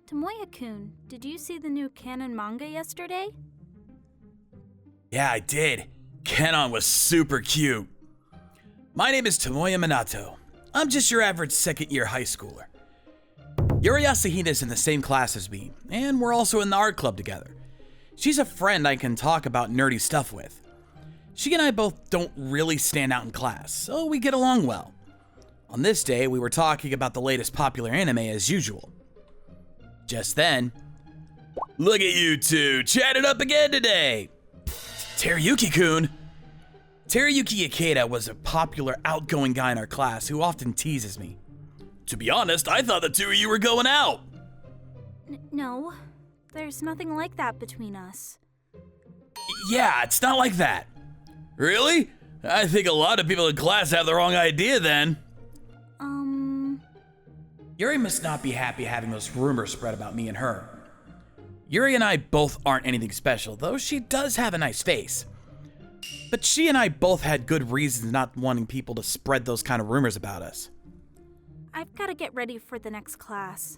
Tomoya-kun, did you see the new Kanon manga yesterday? Yeah, I did. Kanon was super cute. My name is Tomoya Minato. I'm just your average second-year high schooler. Yuri Asahina's in the same class as me, and we're also in the art club together. She's a friend I can talk about nerdy stuff with. She and I both don't really stand out in class, so we get along well. On this day, we were talking about the latest popular anime as usual. Just then, look at you two, chatted up again today. Teruyuki-kun. Teruyuki Ikeda was a popular, outgoing guy in our class who often teases me. To be honest, I thought the two of you were going out. No, there's nothing like that between us. Yeah, it's not like that. Really? I think a lot of people in class have the wrong idea then. Yuri must not be happy having those rumors spread about me and her. Yuri and I both aren't anything special, though she does have a nice face. But she and I both had good reasons not wanting people to spread those kind of rumors about us. I've got to get ready for the next class.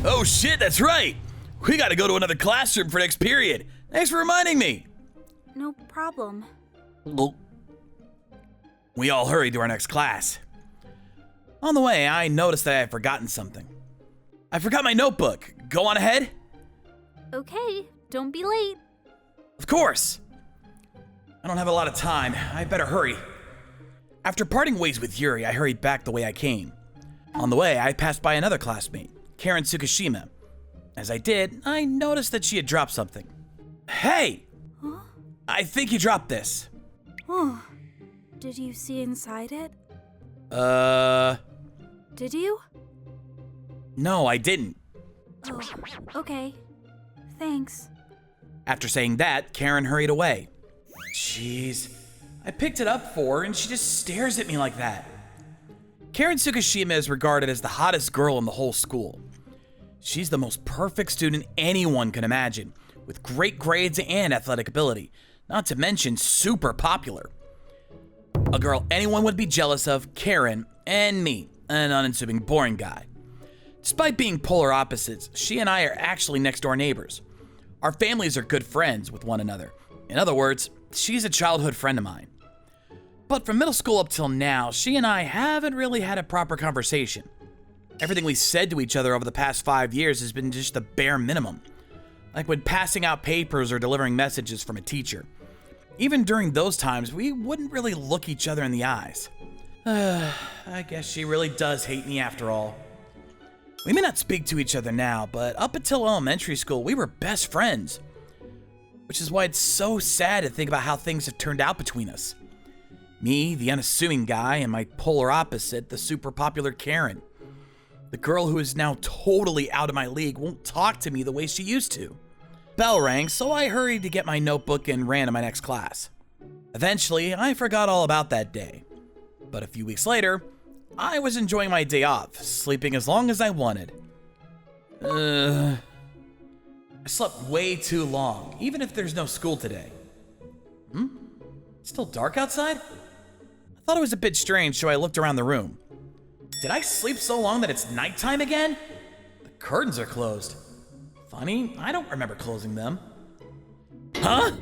Oh shit, that's right! We gotta go to another classroom for next period. Thanks for reminding me. No problem. We all hurried to our next class. On the way, I noticed that I had forgotten something. I forgot my notebook. Go on ahead. Okay, don't be late. Of course. I don't have a lot of time. I better hurry. After parting ways with Yuri, I hurried back the way I came. On the way, I passed by another classmate, Karen Tsukishima. As I did, I noticed that she had dropped something. Hey! Huh? I think you dropped this. Oh, did you see inside it? Did you? No, I didn't. Oh, okay. Thanks. After saying that, Karen hurried away. Jeez. I picked it up for her and she just stares at me like that. Karen Tsukishima is regarded as the hottest girl in the whole school. She's the most perfect student anyone can imagine, with great grades and athletic ability, not to mention super popular. A girl anyone would be jealous of, Karen, and me, an unassuming boring guy. Despite being polar opposites, she and I are actually next door neighbors. Our families are good friends with one another. In other words, she's a childhood friend of mine. But from middle school up till now, she and I haven't really had a proper conversation. Everything we said to each other over the past 5 years has been just the bare minimum. Like when passing out papers or delivering messages from a teacher. Even during those times, we wouldn't really look each other in the eyes. I guess she really does hate me after all. We may not speak to each other now, but up until elementary school, we were best friends. Which is why it's so sad to think about how things have turned out between us. Me, the unassuming guy, and my polar opposite, the super popular Karen. The girl who is now totally out of my league won't talk to me the way she used to. Bell rang, so I hurried to get my notebook and ran to my next class. Eventually, I forgot all about that day. But a few weeks later, I was enjoying my day off, sleeping as long as I wanted. I slept way too long, even if there's no school today. It's still dark outside? I thought it was a bit strange, so I looked around the room. Did I sleep so long that it's nighttime again? The curtains are closed. Funny, I don't remember closing them. Huh?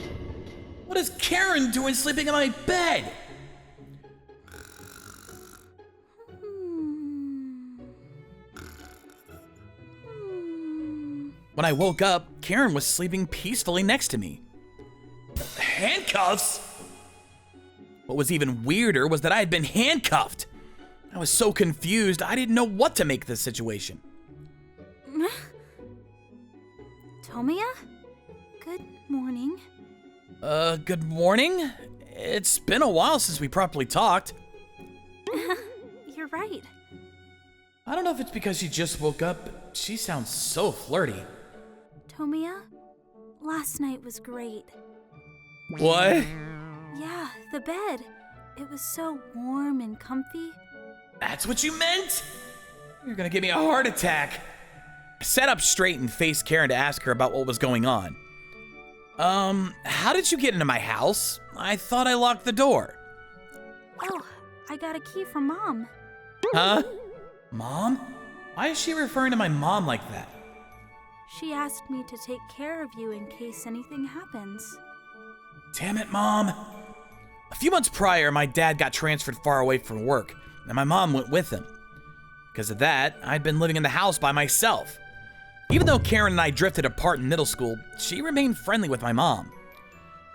What is Karen doing sleeping in my bed? When I woke up, Karen was sleeping peacefully next to me. Handcuffs? What was even weirder was that I had been handcuffed. I was so confused, I didn't know what to make of this situation. Tomoya? Good morning. Good morning? It's been a while since we properly talked. You're right. I don't know if it's because she just woke up, but she sounds so flirty. Tomoya, last night was great. What? Yeah, the bed. It was so warm and comfy. That's what you meant? You're gonna give me a heart attack. I sat up straight and faced Karen to ask her about what was going on. How did you get into my house? I thought I locked the door. Oh, I got a key from Mom. Huh? Mom? Why is she referring to my mom like that? She asked me to take care of you in case anything happens. Damn it, Mom. A few months prior, my dad got transferred far away from work, and my mom went with him. Because of that, I'd been living in the house by myself. Even though Karen and I drifted apart in middle school, she remained friendly with my mom.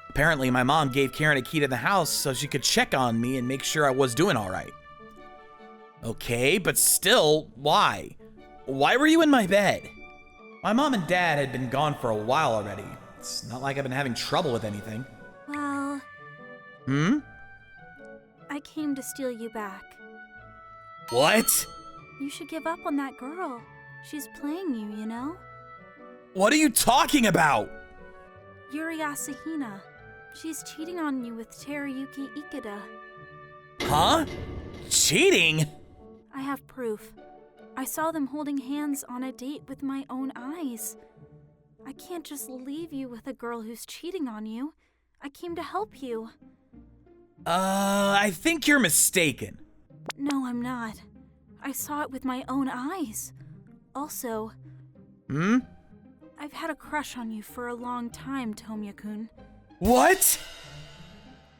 Apparently, my mom gave Karen a key to the house so she could check on me and make sure I was doing all right. Okay, but still, why? Why were you in my bed? My mom and dad had been gone for a while already. It's not like I've been having trouble with anything. Well... I came to steal you back. What? You should give up on that girl. She's playing you, you know? What are you talking about? Yuri Asahina. She's cheating on you with Teruyuki Ikeda. Huh? Cheating? I have proof. I saw them holding hands on a date with my own eyes. I can't just leave you with a girl who's cheating on you. I came to help you. I think you're mistaken. No, I'm not. I saw it with my own eyes. Also... I've had a crush on you for a long time, Tomia-kun. What?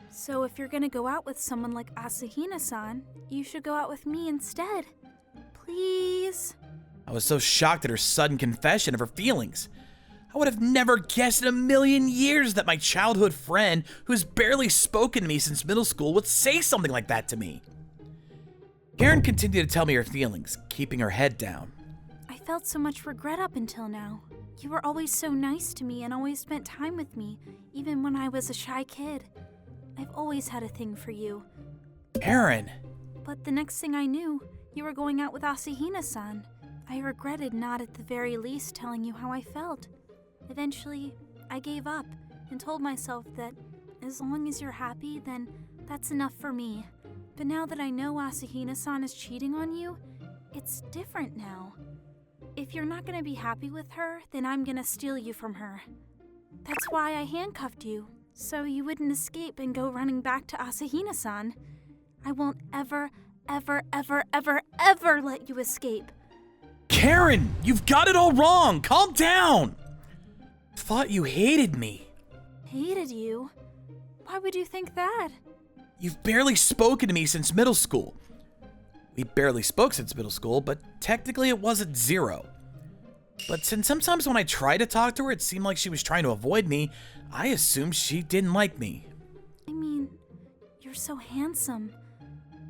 So if you're gonna go out with someone like Asahina-san, you should go out with me instead. Please? I was so shocked at her sudden confession of her feelings. I would have never guessed in a million years that my childhood friend, who's barely spoken to me since middle school, would say something like that to me. Karen continued to tell me her feelings, keeping her head down. I felt so much regret up until now. You were always so nice to me and always spent time with me, even when I was a shy kid. I've always had a thing for you. Karen! But the next thing I knew, you were going out with Asahina-san. I regretted not at the very least telling you how I felt. Eventually, I gave up and told myself that as long as you're happy, then that's enough for me. But now that I know Asahina-san is cheating on you, it's different now. If you're not gonna be happy with her, then I'm gonna steal you from her. That's why I handcuffed you, so you wouldn't escape and go running back to Asahina-san. I won't ever, ever, ever, ever, ever let you escape. Karen, you've got it all wrong. Calm down. Thought you hated me. Hated you? Why would you think that? You've barely spoken to me since middle school. We barely spoke since middle school, but technically it wasn't zero. But since sometimes when I tried to talk to her, it seemed like she was trying to avoid me, I assumed she didn't like me. I mean, you're so handsome.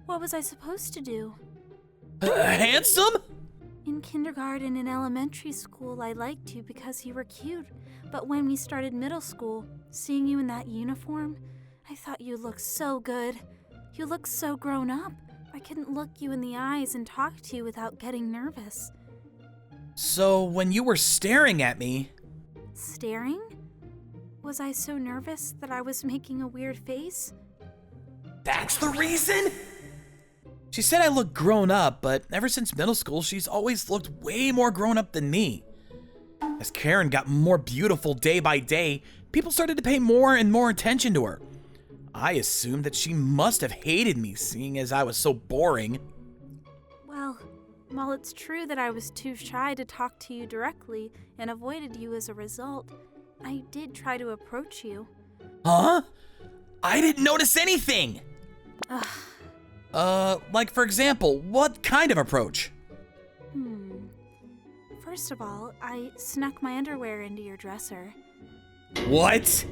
What was I supposed to do? Handsome? In kindergarten and elementary school, I liked you because you were cute. But when we started middle school, seeing you in that uniform, I thought you looked so good. You looked so grown up. I couldn't look you in the eyes and talk to you without getting nervous. So when you were staring at me... Staring? Was I so nervous that I was making a weird face? That's the reason? She said I looked grown up, but ever since middle school, she's always looked way more grown up than me. As Karen got more beautiful day by day, people started to pay more and more attention to her. I assumed that she must have hated me, seeing as I was so boring. Well, while it's true that I was too shy to talk to you directly and avoided you as a result, I did try to approach you. Huh? I didn't notice anything! Like for example, what kind of approach? First of all, I snuck my underwear into your dresser. What?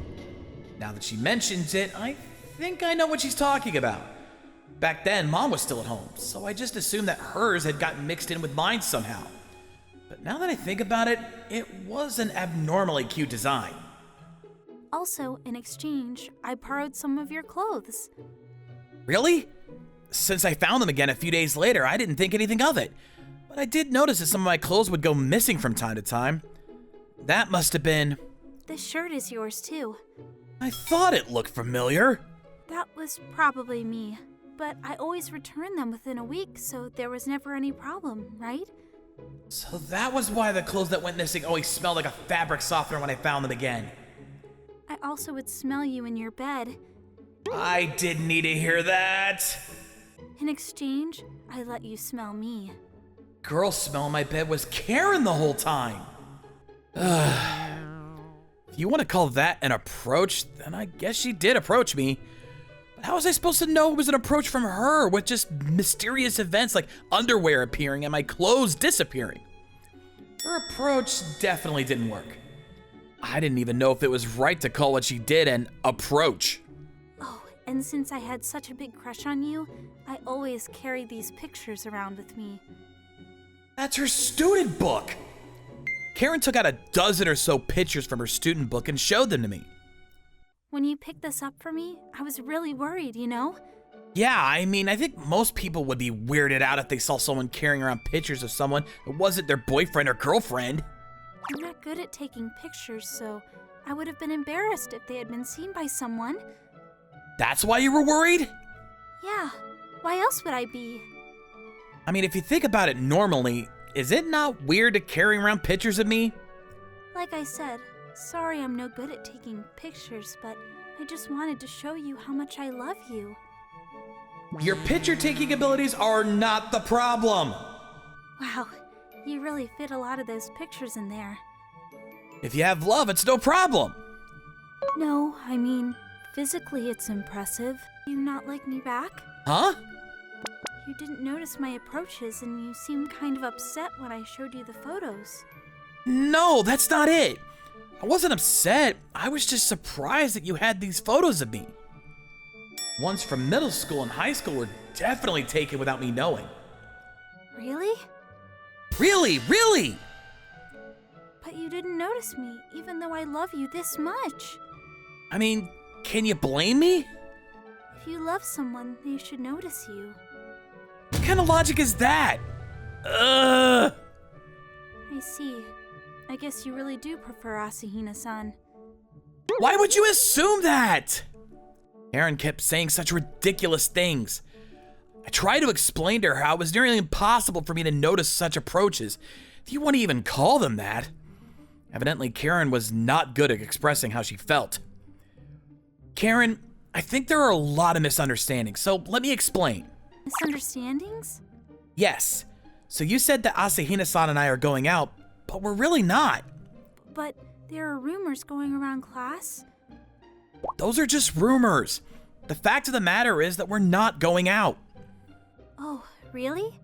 Now that she mentions it, I think I know what she's talking about. Back then, Mom was still at home, so I just assumed that hers had gotten mixed in with mine somehow. But now that I think about it, it was an abnormally cute design. Also, in exchange, I borrowed some of your clothes. Really? Since I found them again a few days later, I didn't think anything of it. But I did notice that some of my clothes would go missing from time to time. That must have been... This shirt is yours too. I thought it looked familiar. That was probably me. But I always return them within a week, so there was never any problem, right? So that was why the clothes that went missing always smelled like a fabric softener when I found them again. I also would smell you in your bed. I didn't need to hear that. In exchange, I let you smell me. Girl smell in my bed was Karen the whole time. If you want to call that an approach, then I guess she did approach me. But how was I supposed to know it was an approach from her with just mysterious events like underwear appearing and my clothes disappearing? Her approach definitely didn't work. I didn't even know if it was right to call what she did an approach. Oh, and since I had such a big crush on you, I always carried these pictures around with me. That's her student book! Karen took out a dozen or so pictures from her student book and showed them to me. When you picked this up for me, I was really worried, you know? Yeah, I mean, I think most people would be weirded out if they saw someone carrying around pictures of someone that wasn't their boyfriend or girlfriend. I'm not good at taking pictures, so I would have been embarrassed if they had been seen by someone. That's why you were worried? Yeah, why else would I be? I mean, if you think about it normally, is it not weird to carry around pictures of me? Like I said, sorry I'm no good at taking pictures, but I just wanted to show you how much I love you. Your picture-taking abilities are not the problem. Wow, you really fit a lot of those pictures in there. If you have love, it's no problem. No, I mean, physically it's impressive. You not like me back? Huh? You didn't notice my approaches and you seemed kind of upset when I showed you the photos. No, that's not it. I wasn't upset. I was just surprised that you had these photos of me. Ones from middle school and high school were definitely taken without me knowing. Really? Really? But you didn't notice me, even though I love you this much. I mean, can you blame me? If you love someone, they should notice you. What kind of logic is that? Ugh. I see. I guess you really do prefer Asahina-san. Why would you assume that? Karen kept saying such ridiculous things. I tried to explain to her how it was nearly impossible for me to notice such approaches, if you want to even call them that. Evidently, Karen was not good at expressing how she felt. Karen, I think there are a lot of misunderstandings, so let me explain. Misunderstandings? Yes. So you said that Asahina-san and I are going out, but we're really not. But there are rumors going around class. Those are just rumors. The fact of the matter is that we're not going out. Oh, really?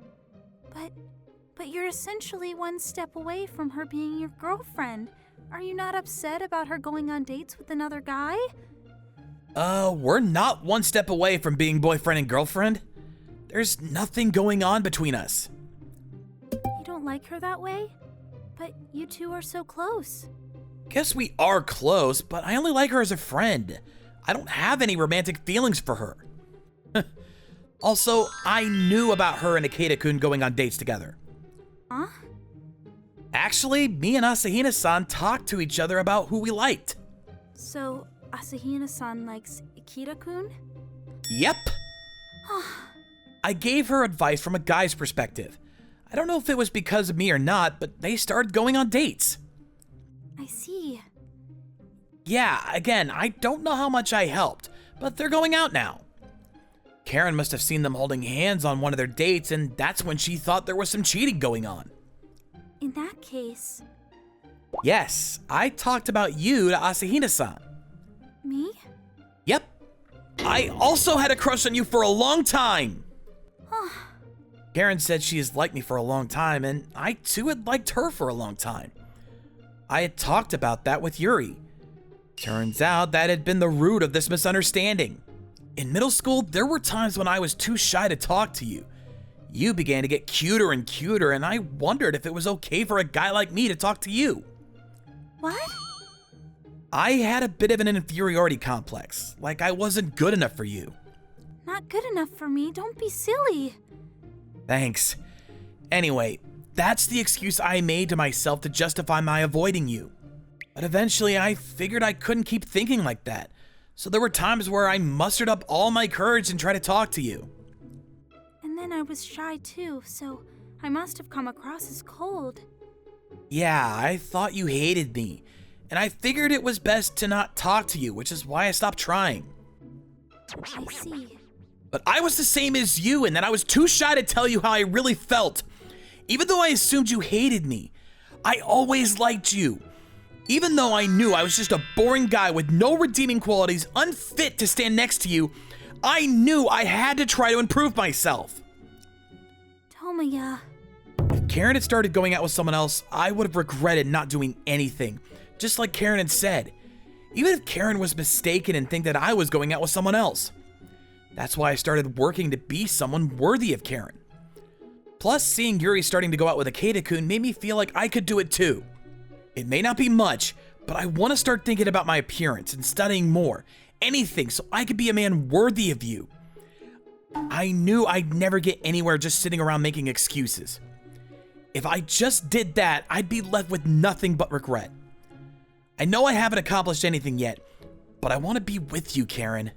But you're essentially one step away from her being your girlfriend. Are you not upset about her going on dates with another guy? We're not one step away from being boyfriend and girlfriend. There's nothing going on between us. You don't like her that way? But you two are so close. Guess we are close, but I only like her as a friend. I don't have any romantic feelings for her. Also, I knew about her and Ikeda-kun going on dates together. Huh? Actually, me and Asahina-san talked to each other about who we liked. So, Asahina-san likes Ikeda-kun? Yep. I gave her advice from a guy's perspective. I don't know if it was because of me or not, but they started going on dates. I see. Yeah, again, I don't know how much I helped, but they're going out now. Karen must have seen them holding hands on one of their dates, and that's when she thought there was some cheating going on. In that case... Yes, I talked about you to Asahina-san. Me? Yep. I also had a crush on you for a long time. Karen said she has liked me for a long time, and I too had liked her for a long time. I had talked about that with Yuri. Turns out that had been the root of this misunderstanding. In middle school, there were times when I was too shy to talk to you. You began to get cuter and cuter, and I wondered if it was okay for a guy like me to talk to you. What? I had a bit of an inferiority complex, like I wasn't good enough for you. Not good enough for me, don't be silly. Thanks. Anyway, that's the excuse I made to myself to justify my avoiding you. But eventually I figured I couldn't keep thinking like that. So there were times where I mustered up all my courage and tried to talk to you. And then I was shy too, so I must have come across as cold. Yeah, I thought you hated me. And I figured it was best to not talk to you, which is why I stopped trying. I see. But I was the same as you, and then I was too shy to tell you how I really felt. Even though I assumed you hated me, I always liked you. Even though I knew I was just a boring guy with no redeeming qualities, unfit to stand next to you, I knew I had to try to improve myself. Tomoya. If Karen had started going out with someone else, I would have regretted not doing anything, just like Karen had said. Even if Karen was mistaken and think that I was going out with someone else. That's why I started working to be someone worthy of Karen. Plus, seeing Yuri starting to go out with Akeda-kun made me feel like I could do it too. It may not be much, but I want to start thinking about my appearance and studying more. Anything so I could be a man worthy of you. I knew I'd never get anywhere just sitting around making excuses. If I just did that, I'd be left with nothing but regret. I know I haven't accomplished anything yet, but I want to be with you, Karen.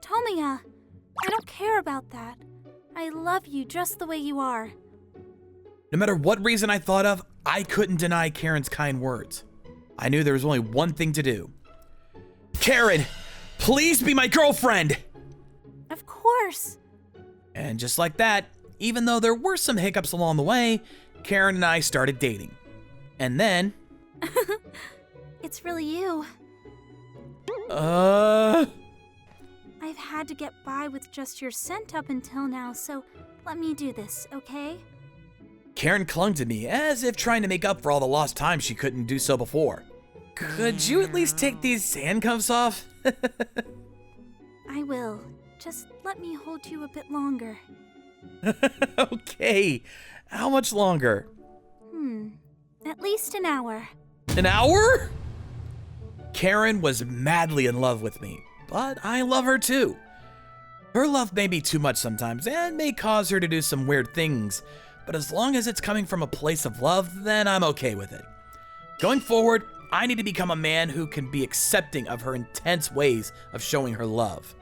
Tomoya, I don't care about that. I love you just the way you are. No matter what reason I thought of, I couldn't deny Karen's kind words. I knew there was only one thing to do. Karen, please be my girlfriend! Of course. And just like that, even though there were some hiccups along the way, Karen and I started dating. And then... It's really you. I've I've had to get by with just your scent up until now, so let me do this, okay? Karen clung to me as if trying to make up for all the lost time she couldn't do so before. Could you at least take these handcuffs off? I will. Just let me hold you a bit longer. Okay. How much longer? At least an hour. An hour? Karen was madly in love with me, but I love her too. Her love may be too much sometimes and may cause her to do some weird things, but as long as it's coming from a place of love, then I'm okay with it. Going forward, I need to become a man who can be accepting of her intense ways of showing her love.